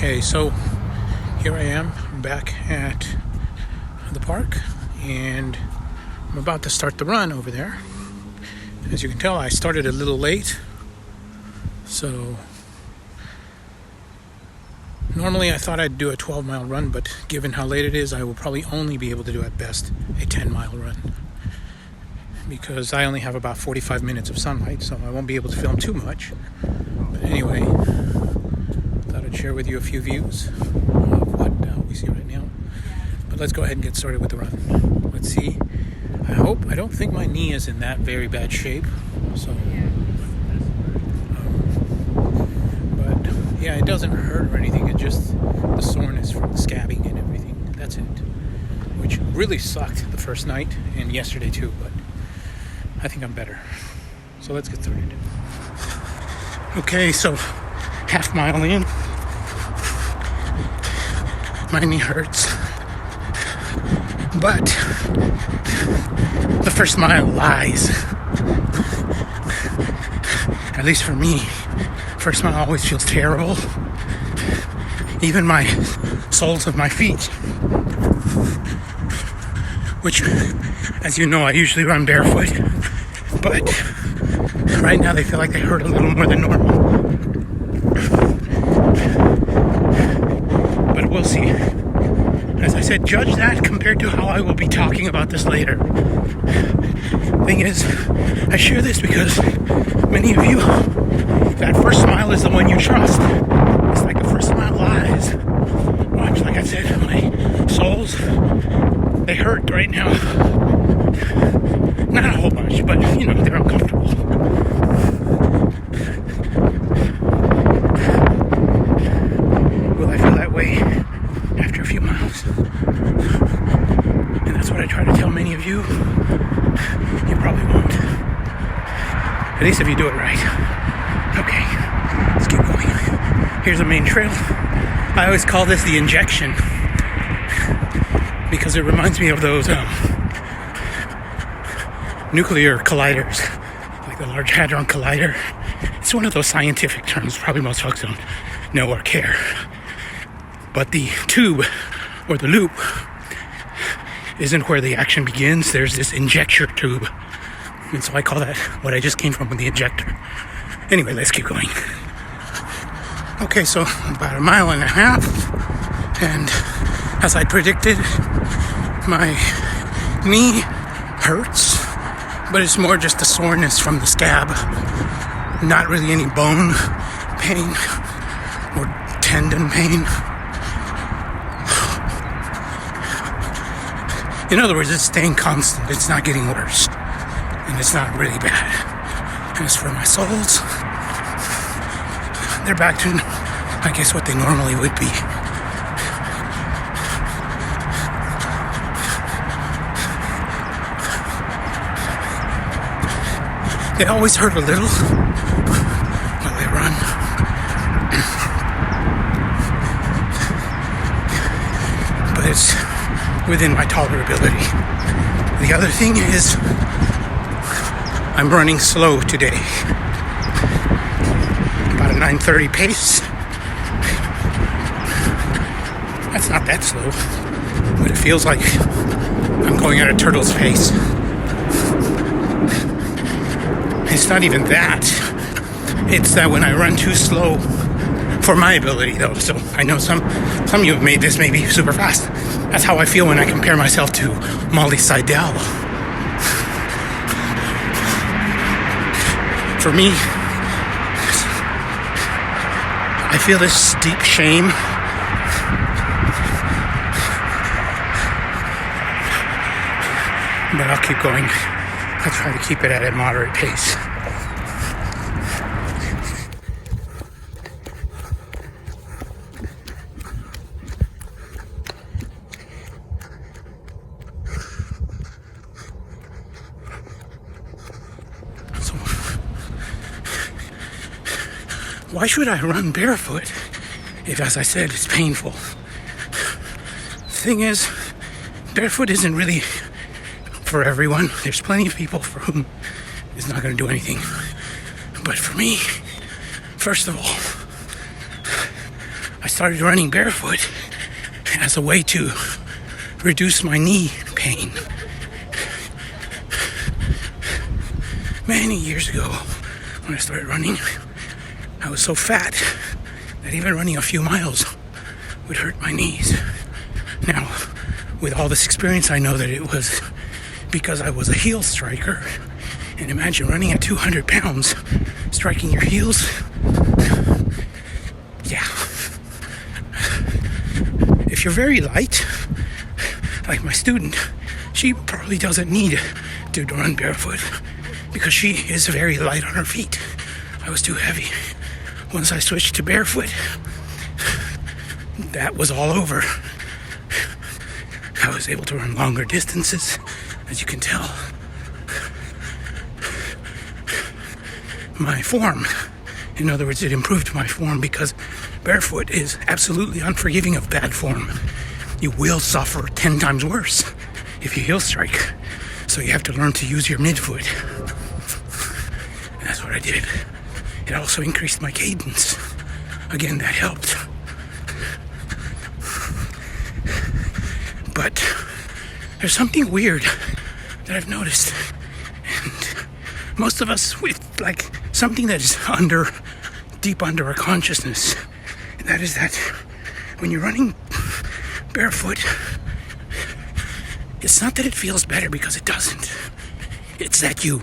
Okay, so here I am back at the park, and I'm about to start the run over there. As you can tell, I started a little late, so normally I thought I'd do a 12-mile run, but given how late it is, I will probably only be able to do at best a 10-mile run, because I only have about 45 minutes of sunlight, so I won't be able to film too much. But anyway, thought I'd share with you a few views of what we see right now. But let's go ahead and get started with the run. Let's see. I don't think my knee is in that very bad shape, so but yeah, it doesn't hurt or anything. It's just the soreness from the scabbing and everything. That's it, which really sucked the first night and yesterday too, but I think I'm better. So let's get started. Okay, so half mile in, my knee hurts, but the first mile lies. At least for me, first mile always feels terrible. Even my soles of my feet, which, as you know, I usually run barefoot, but right now they feel like they hurt a little more than normal. But we'll see. As I said, judge that compared to how I will be talking about this later. Thing is, I share this because many of you, that first mile is the one you trust. It's like the first mile lies. Watch, like I said, my soles, they hurt right now. Not a whole bunch, but you know, they're uncomfortable. Will I feel that way after a few miles? And that's what I try to tell many of you. You probably won't. At least if you do it right. Okay, let's keep going. Here's the main trail. I always call this the injection because it reminds me of those nuclear colliders, like the Large Hadron Collider. It's one of those scientific terms probably most folks don't know or care. But the tube, or the loop, isn't where the action begins. There's this injector tube. And so I call that what I just came from with the injector. Anyway, let's keep going. Okay, so about a mile and a half. And as I predicted, my knee hurts. But it's more just the soreness from the scab. Not really any bone pain or tendon pain. In other words, it's staying constant. It's not getting worse. And it's not really bad. As for my soles, they're back to, I guess, what they normally would be. They always hurt a little when I run. But it's within my tolerability. The other thing is, I'm running slow today. About a 9:30 pace. That's not that slow, but it feels like I'm going at a turtle's pace. It's not even that. It's that when I run too slow for my ability, though. So I know some of you have made this maybe super fast. That's how I feel when I compare myself to Molly Seidel. For me, I feel this deep shame. But I'll keep going. I'll try to keep it at a moderate pace. So, why should I run barefoot if, as I said, it's painful? The thing is, barefoot isn't really for everyone. There's plenty of people for whom it's not going to do anything. But for me, first of all, I started running barefoot as a way to reduce my knee pain. Many years ago, when I started running, I was so fat that even running a few miles would hurt my knees. Now, with all this experience, I know that it was because I was a heel striker. And imagine running at 200 pounds, striking your heels. Yeah. If you're very light, like my student, she probably doesn't need to run barefoot because she is very light on her feet. I was too heavy. Once I switched to barefoot, that was all over. I was able to run longer distances, as you can tell. My form, in other words, it improved my form because barefoot is absolutely unforgiving of bad form. You will suffer 10 times worse if you heel strike. So you have to learn to use your midfoot. And that's what I did. It also increased my cadence. Again, that helped. But there's something weird that I've noticed. And most of us, with like something that is deep under our consciousness. And that is that when you're running barefoot, it's not that it feels better, because it doesn't. It's that you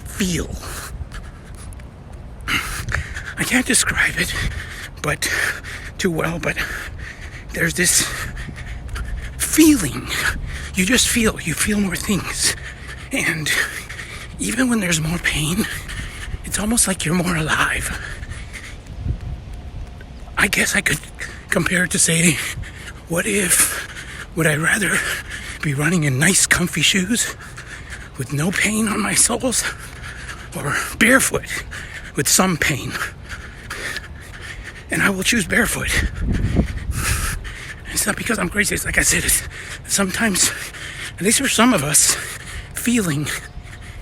feel. I can't describe it too well, but there's this feeling. You just feel. You feel more things. And even when there's more pain, it's almost like you're more alive. I guess I could compare it to say, would I rather be running in nice comfy shoes with no pain on my soles, or barefoot with some pain? And I will choose barefoot. It's not because I'm crazy. It's like I said, sometimes, at least for some of us, feeling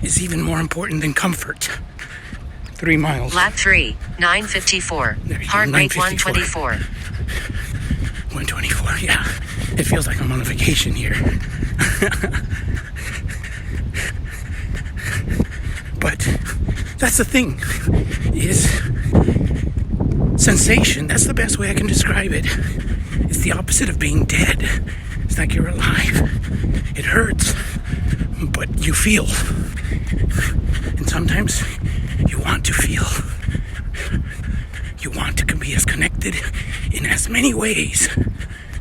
is even more important than comfort. 3 miles. Lap 3, 9:54. Heart rate 124. 124, yeah. It feels like I'm on a vacation here. But that's the thing, is sensation. That's the best way I can describe it. It's the opposite of being dead. It's like you're alive. It hurts, but you feel. And sometimes you want to feel. You want to be as connected in as many ways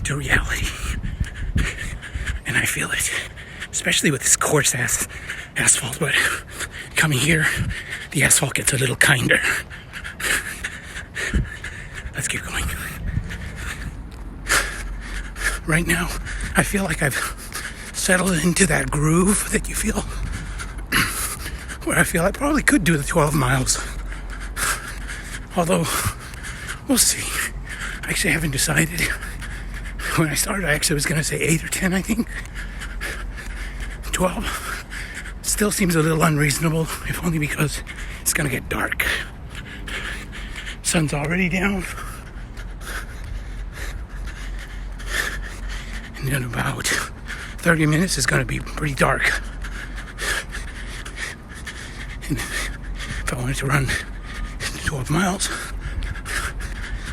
to reality. And I feel it, especially with this coarse asphalt. But coming here, the asphalt gets a little kinder. Let's keep going. Right now, I feel like I've settled into that groove that you feel, where I feel I probably could do the 12 miles. Although, we'll see. I actually haven't decided. When I started, I actually was going to say 8 or 10, I think. 12 still seems a little unreasonable, if only because it's going to get dark. Sun's already down. And in about 30 minutes, it's going to be pretty dark. And if I wanted to run 12 miles,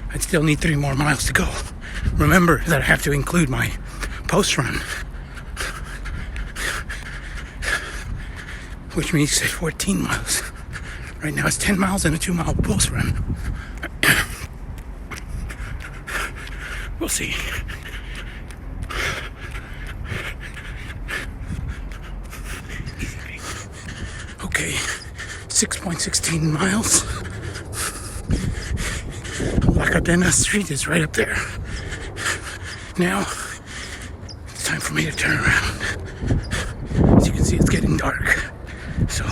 I'd still need 3 more miles to go. Remember that I have to include my post run, which means 14 miles. Right now it's 10 miles and a 2-mile post run. We'll see. Okay, 6.16 miles. La Cadena Street is right up there. Now, it's time for me to turn around. As you can see, it's getting dark. So,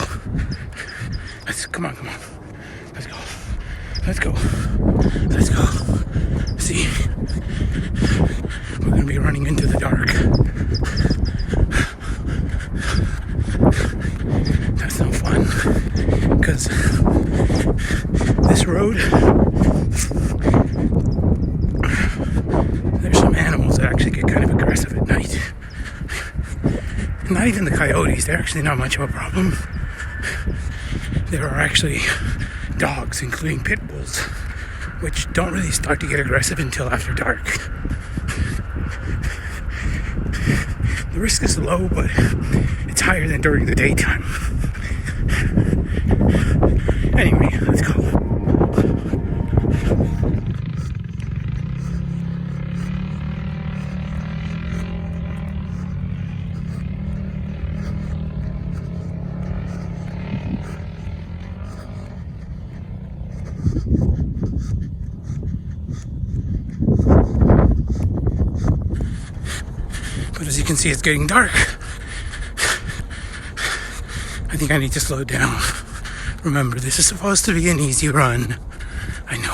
come on. Let's go. See, we're gonna be running into the dark. That's no fun, because this road not even the coyotes. They're actually not much of a problem. There are actually dogs, including pit bulls, which don't really start to get aggressive until after dark. The risk is low, but it's higher than during the daytime. Anyway, let's go. But as you can see, it's getting dark. I think I need to slow down. Remember, this is supposed to be an easy run. I know.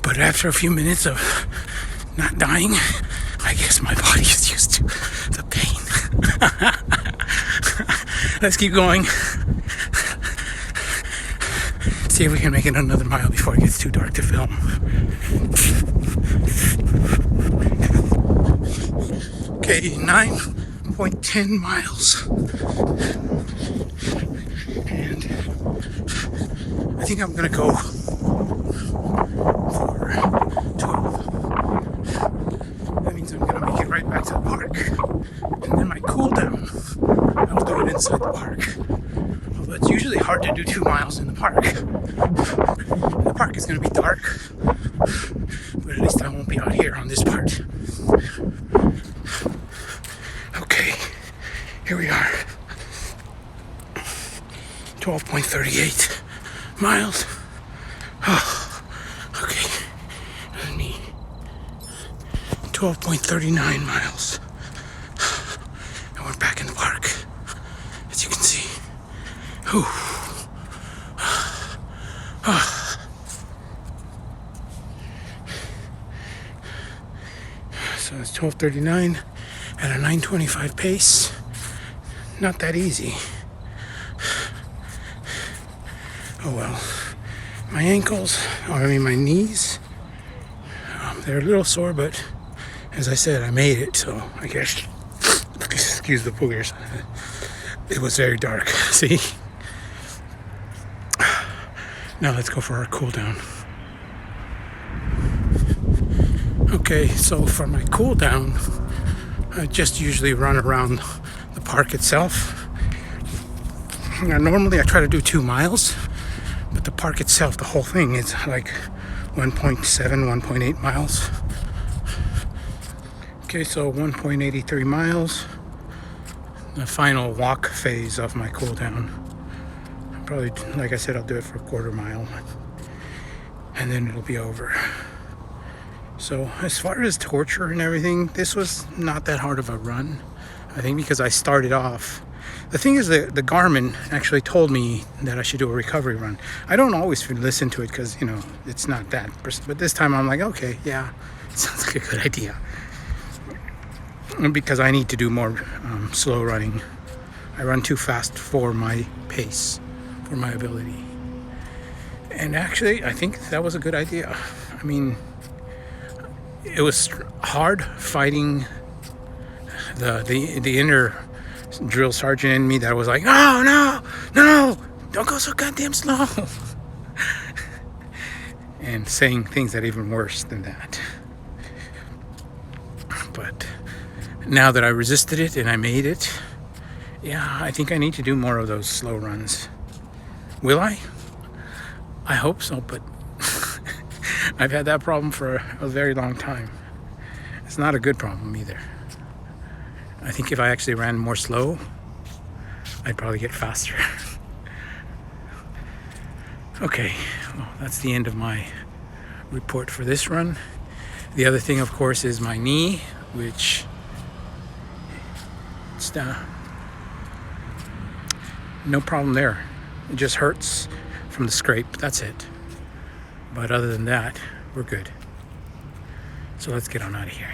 But after a few minutes of not dying, I guess my body is used to the pain. Let's keep going. See if we can make it another mile before it gets too dark to film. Okay, 9.10 miles. And I think I'm gonna go for 12. That means I'm gonna make it right back to the park. And then my cool down, I'll do it inside the park. Although it's usually hard to do 2 miles in the park. The park is gonna be dark, but at least I won't be out here on this part. Okay, here we are. 12.38 miles. Oh, okay. And me. 12.39 miles. And we're back in the park, as you can see. Whew. So it's 12:39 at a 9:25 pace. Not that easy. Oh well. My ankles, my knees, they're a little sore, but as I said, I made it, so I guess, excuse the boogers. It was very dark, see? Now let's go for our cool down. Okay, so for my cool down, I just usually run around the park itself. Now, normally I try to do 2 miles, but the park itself, the whole thing, is like 1.7, 1.8 miles. Okay, so 1.83 miles. The final walk phase of my cool down. Probably, like I said, I'll do it for a quarter mile, and then it'll be over. So as far as torture and everything, this was not that hard of a run. I think because I started off. The thing is that the Garmin actually told me that I should do a recovery run. I don't always listen to it because, it's not that. But this time I'm like, okay, yeah, sounds like a good idea. Because I need to do more slow running. I run too fast for my pace, for my ability. And actually, I think that was a good idea. I mean, it was hard fighting the inner drill sergeant in me that was like, no, don't go so goddamn slow. And saying things that are even worse than that. But now that I resisted it and I made it, yeah, I think I need to do more of those slow runs. Will I? I hope so, but I've had that problem for a very long time. It's not a good problem either. I think if I actually ran more slow, I'd probably get faster. Okay, well, that's the end of my report for this run. The other thing, of course, is my knee, which it's no problem there. It just hurts from the scrape, that's it. But other than that, we're good. So let's get on out of here.